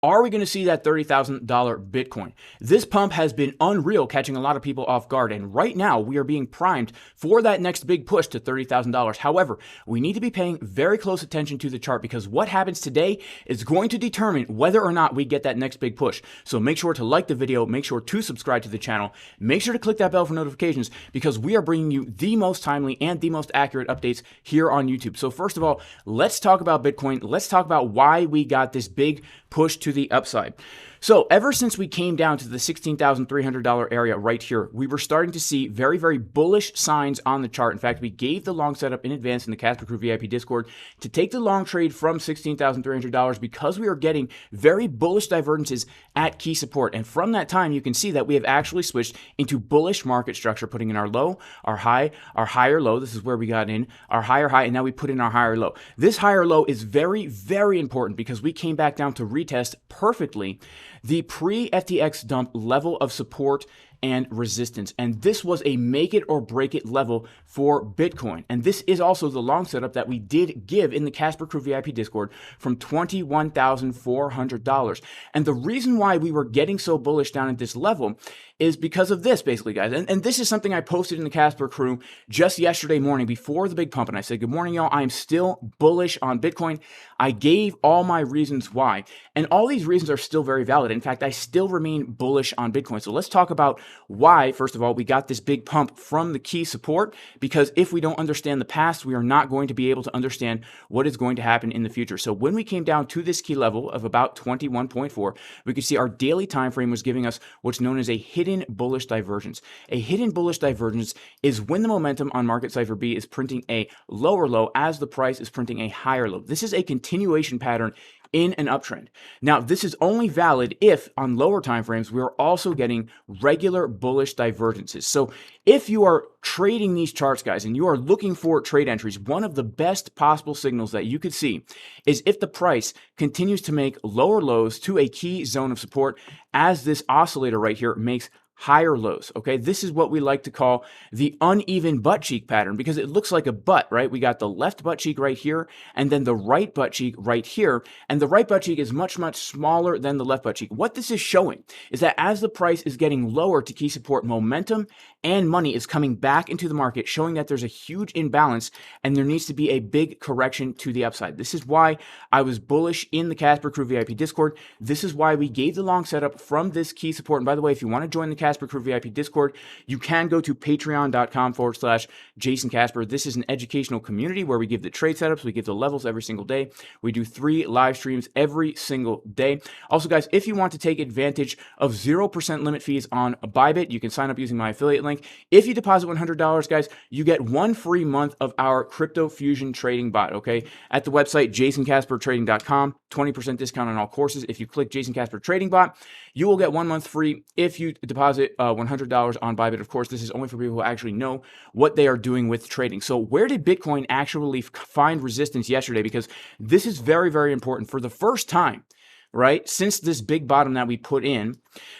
Are we going to see that $30,000 Bitcoin? This pump has been unreal, catching a lot of people off guard. And right now, we are being primed for that next big push to $30,000. However, we need to be paying very close attention to the chart because what happens today is going to determine whether or not we get that next big push. So make sure to like the video, make sure to subscribe to the channel, make sure to click that bell for notifications because we are bringing you the most timely and the most accurate updates here on YouTube. So first of all, let's talk about Bitcoin. Let's talk about why we got this big push to the upside. So ever since we came down to the $16,300 area right here, we were starting to see very, very bullish signs on the chart. In fact, we gave the long setup in advance in the Casper Crew VIP Discord to take the long trade from $16,300 because we are getting very bullish divergences at key support. And from that time, you can see that we have actually switched into bullish market structure, putting in our low, our high, our higher low. This is where we got in, our higher high, and now we put in our higher low. This higher low is very, very important because we came back down to retest perfectly the pre-FTX dump level of support and resistance. And this was a make it or break it level for Bitcoin. And this is also the long setup that we did give in the Casper Crew VIP Discord from $21,400. And the reason why we were getting so bullish down at this level is because of this, basically, guys. And this is something I posted in the Casper Crew just yesterday morning before the big pump. And I said, good morning, y'all. I'm still bullish on Bitcoin. I gave all my reasons why. And all these reasons are still very valid. In fact, I still remain bullish on Bitcoin. So let's talk about why, first of all, we got this big pump from the key support, because if we don't understand the past, we are not going to be able to understand what is going to happen in the future. So when we came down to this key level of about 21.4, we could see our daily time frame was giving us what's known as a hidden bullish divergence. A hidden bullish divergence is when the momentum on market Cipher B is printing a lower low as the price is printing a higher low. This is a continuation pattern in an uptrend. Now, this is only valid if on lower time frames, we are also getting regular bullish divergences. So if you are trading these charts, guys, and you are looking for trade entries, one of the best possible signals that you could see is if the price continues to make lower lows to a key zone of support as this oscillator right here makes higher lows, okay? This is what we like to call the uneven butt cheek pattern because it looks like a butt, right? We got the left butt cheek right here and then the right butt cheek right here. And the right butt cheek is much, much smaller than the left butt cheek. What this is showing is that as the price is getting lower to key support, momentum and money is coming back into the market, showing that there's a huge imbalance and there needs to be a big correction to the upside. This is why I was bullish in the Casper Crew VIP Discord. This is why we gave the long setup from this key support. And by the way, if you want to join the Casper Crew VIP Discord, you can go to patreon.com/Jason Casper. This is an educational community where we give the trade setups, we give the levels every single day. We do 3 live streams every single day. Also, guys, if you want to take advantage of 0% limit fees on ByBit, you can sign up using my affiliate link. If you deposit $100, guys, you get 1 free month of our crypto fusion trading bot, okay? At the website, jasoncaspertrading.com, 20% discount on all courses. If you click Jason Casper Trading Bot, you will get 1 month free if you deposit $100 on ByBit. Of course, this is only for people who actually know what they are doing with trading. So where did Bitcoin actually find resistance yesterday? Because this is very, very important. For the first time, right, since this big bottom that we put in,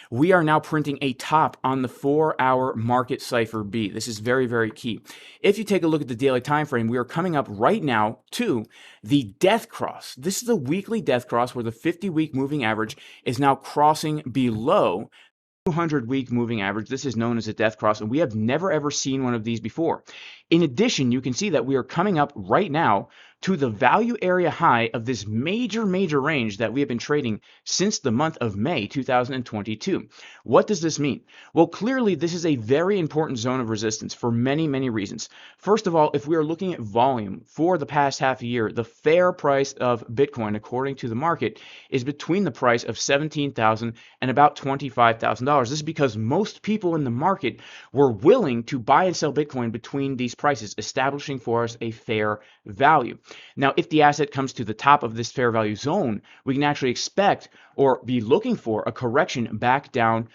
we are now printing a top on the 4-hour market Cipher B. This is very, very key. If you take a look at the daily time frame, we are coming up right now to the death cross. This is the weekly death cross where the 50-week moving average is now crossing below 200-week moving average. This is known as a death cross, and we have never ever seen one of these before. In addition, you can see that we are coming up right now to the value area high of this major range that we have been trading since the month of May 2022. What does this mean? Well, clearly this is a very important zone of resistance for many, many reasons. First of all, if we are looking at volume for the past half a year, the fair price of Bitcoin, according to the market, is between the price of $17,000 and about $25,000. This is because most people in the market were willing to buy and sell Bitcoin between these prices, establishing for us a fair value. Now, if the asset comes to the top of this fair value zone, we can actually expect or be looking for a correction back down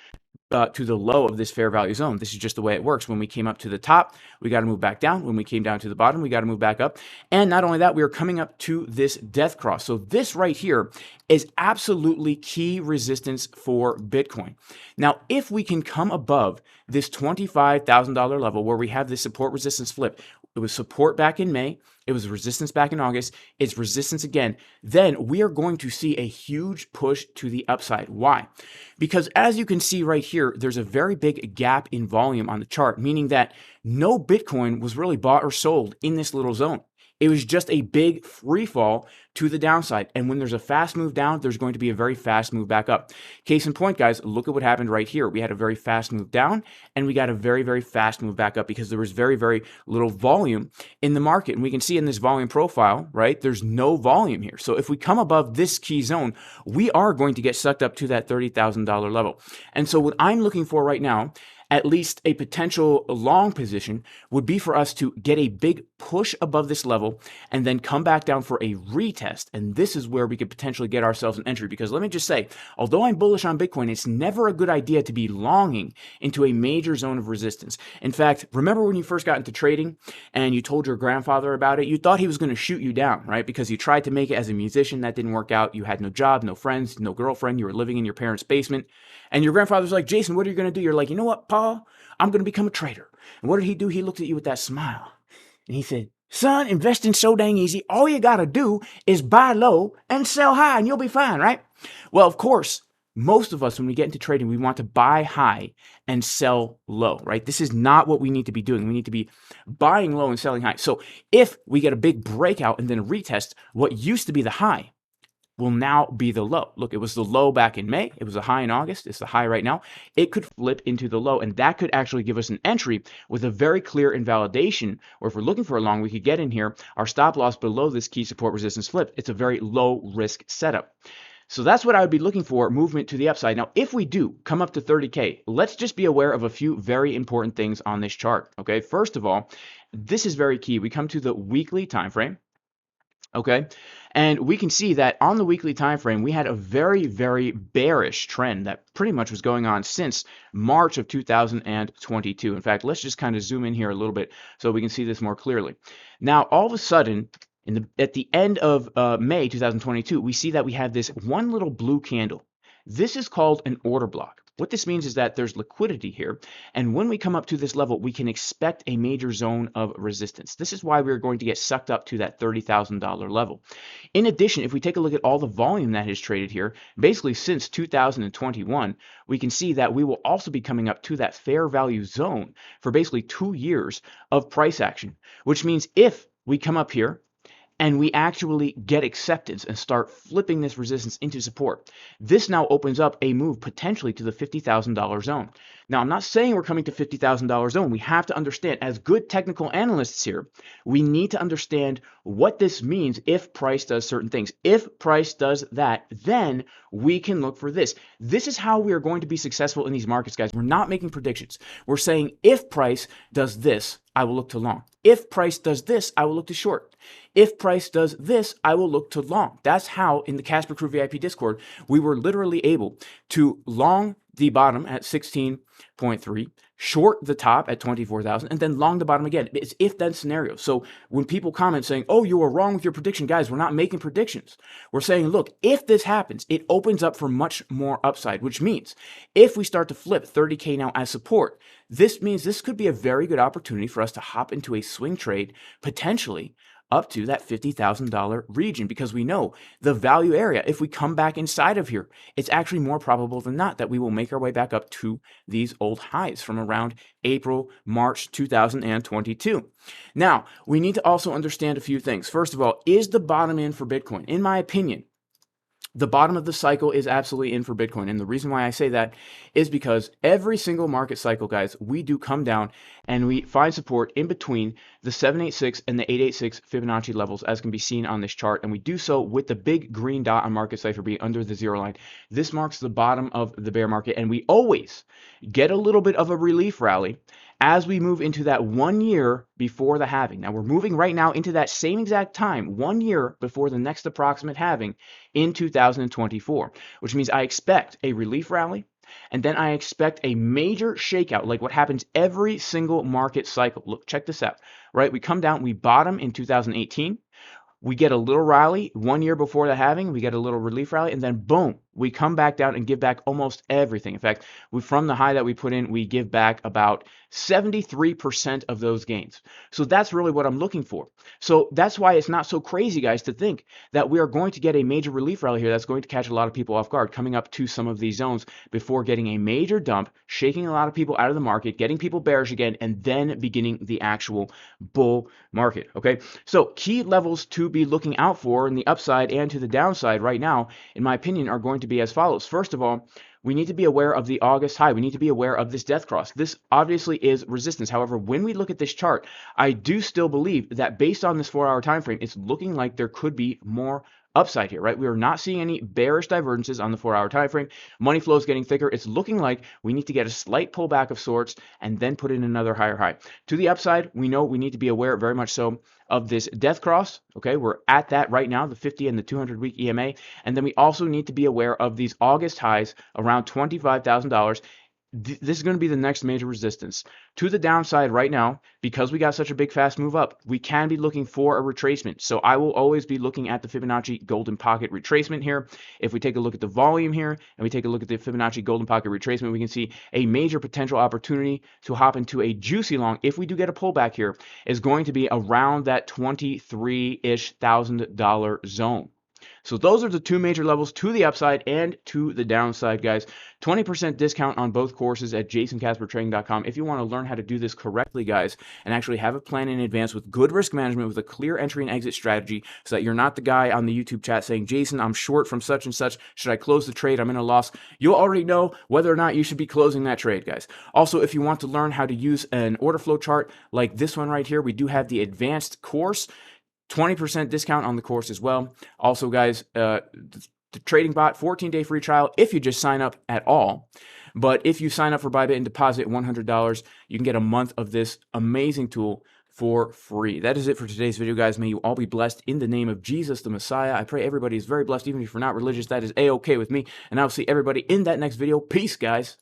to the low of this fair value zone. This is just the way it works. When we came up to the top, we got to move back down. When we came down to the bottom, we got to move back up. And not only that, we are coming up to this death cross. So this right here is absolutely key resistance for Bitcoin. Now, if we can come above this $25,000 level where we have this support resistance flip, It was support back in May. It was resistance back in August. It's resistance again. Then we are going to see a huge push to the upside. Why? Because as you can see right here, there's a very big gap in volume on the chart, meaning that no Bitcoin was really bought or sold in this little zone. It was just a big free fall to the downside. And when there's a fast move down, there's going to be a very fast move back up. Case in point, guys, look at what happened right here. We had a very fast move down and we got a very, very fast move back up because there was very, very little volume in the market. And we can see in this volume profile, right, there's no volume here. So if we come above this key zone, we are going to get sucked up to that $30,000 level. And so what I'm looking for right now, at least a potential long position, would be for us to get a big push above this level and then come back down for a retest. And this is where we could potentially get ourselves an entry, because let me just say, although I'm bullish on Bitcoin, it's never a good idea to be longing into a major zone of resistance. In fact, remember when you first got into trading and you told your grandfather about it, you thought he was going to shoot you down, right? Because you tried to make it as a musician. That didn't work out. You had no job, no friends, no girlfriend. You were living in your parents' basement. And your grandfather's like, Jason, what are you going to do? You're like, you know what, Paul? I'm going to become a trader. And what did he do? He looked at you with that smile. And he said, son, investing's so dang easy. All you got to do is buy low and sell high and you'll be fine, right? Well, of course, most of us, when we get into trading, we want to buy high and sell low, right? This is not what we need to be doing. We need to be buying low and selling high. So if we get a big breakout and then a retest, what used to be the high will now be the low. Look, it was the low back in May. It was a high in August. It's the high right now. It could flip into the low, and that could actually give us an entry with a very clear invalidation, or if we're looking for a long, we could get in here. Our stop loss below this key support resistance flip. It's a very low risk setup. So that's what I would be looking for, movement to the upside. Now, if we do come up to 30K, let's just be aware of a few very important things on this chart, okay? First of all, this is very key. We come to the weekly time frame. Okay, and we can see that on the weekly time frame, we had a very, very bearish trend that pretty much was going on since March of 2022. In fact, let's just kind of zoom in here a little bit so we can see this more clearly. Now, all of a sudden, at the end of May 2022, we see that we have this one little blue candle. This is called an order block. What this means is that there's liquidity here, and when we come up to this level, we can expect a major zone of resistance. This is why we're going to get sucked up to that $30,000 level. In addition, if we take a look at all the volume that is traded here, basically since 2021, we can see that we will also be coming up to that fair value zone for basically 2 years of price action, which means if we come up here and we actually get acceptance and start flipping this resistance into support, this now opens up a move potentially to the $50,000 zone. Now, I'm not saying we're coming to $50,000 zone. We have to understand, as good technical analysts here, we need to understand what this means if price does certain things. If price does that, then we can look for this. This is how we are going to be successful in these markets, guys. We're not making predictions. We're saying if price does this, I will look to long. If price does this, I will look to short. If price does this, I will look to long. That's how in the Casper Crew VIP Discord, we were literally able to long the bottom at 16.3, short the top at 24,000, and then long the bottom again. It's if-then scenario. So when people comment saying, oh, you were wrong with your prediction, guys, we're not making predictions. We're saying, look, if this happens, it opens up for much more upside, which means if we start to flip 30K now as support, this means this could be a very good opportunity for us to hop into a swing trade, potentially up to that $50,000 region, because we know the value area, if we come back inside of here, it's actually more probable than not that we will make our way back up to these old highs from around April, March 2022. Now, we need to also understand a few things. First of all, is the bottom in for Bitcoin? In my opinion, the bottom of the cycle is absolutely in for Bitcoin. And the reason why I say that is because every single market cycle, guys, we do come down and we find support in between the 786 and the 886 Fibonacci levels, as can be seen on this chart. And we do so with the big green dot on market Cipher being under the zero line. This marks the bottom of the bear market. And we always get a little bit of a relief rally as we move into that 1 year before the halving. Now, we're moving right now into that same exact time, 1 year before the next approximate halving in 2024, which means I expect a relief rally, and then I expect a major shakeout, like what happens every single market cycle. Look, check this out, right? We come down, we bottom in 2018. We get a little rally 1 year before the halving, we get a little relief rally, and then boom, we come back down and give back almost everything. In fact, from the high that we put in, we give back about 73% of those gains. So that's really what I'm looking for. So that's why it's not so crazy, guys, to think that we are going to get a major relief rally here that's going to catch a lot of people off guard, coming up to some of these zones before getting a major dump, shaking a lot of people out of the market, getting people bearish again, and then beginning the actual bull market. Okay, so key levels to be looking out for in the upside and to the downside right now, in my opinion, are going to be as follows. First of all, we need to be aware of the August high. We need to be aware of this death cross. This obviously is resistance. However, when we look at this chart, I do still believe that based on this 4-hour time frame, it's looking like there could be more upside here, right? We are not seeing any bearish divergences on the 4-hour time frame. Money flow is getting thicker. It's looking like we need to get a slight pullback of sorts and then put in another higher high. To the upside, we know we need to be aware very much so of this death cross. Okay, we're at that right now, the 50 and the 200-week EMA. And then we also need to be aware of these August highs around $25,000. This is going to be the next major resistance. To the downside right now, because we got such a big fast move up, we can be looking for a retracement. So I will always be looking at the Fibonacci golden pocket retracement here. If we take a look at the volume here and we take a look at the Fibonacci golden pocket retracement, we can see a major potential opportunity to hop into a juicy long, if we do get a pullback here, is going to be around that $23,000-ish zone. So those are the two major levels, to the upside and to the downside, guys. 20% discount on both courses at jasoncaspertrading.com if you want to learn how to do this correctly, guys, and actually have a plan in advance with good risk management, with a clear entry and exit strategy, so that you're not the guy on the YouTube chat saying, Jason, I'm short from such and such. Should I close the trade? I'm in a loss. You'll already know whether or not you should be closing that trade, guys. Also, if you want to learn how to use an order flow chart like this one right here, we do have the advanced course. 20% discount on the course as well. Also, guys, the trading bot 14-day free trial if you just sign up at all. But if you sign up for ByBit and deposit $100, you can get a month of this amazing tool for free. That is it for today's video, guys. May you all be blessed in the name of Jesus the Messiah. I pray everybody is very blessed, even if you're not religious. That is A-okay with me. And I'll see everybody in that next video. Peace, guys.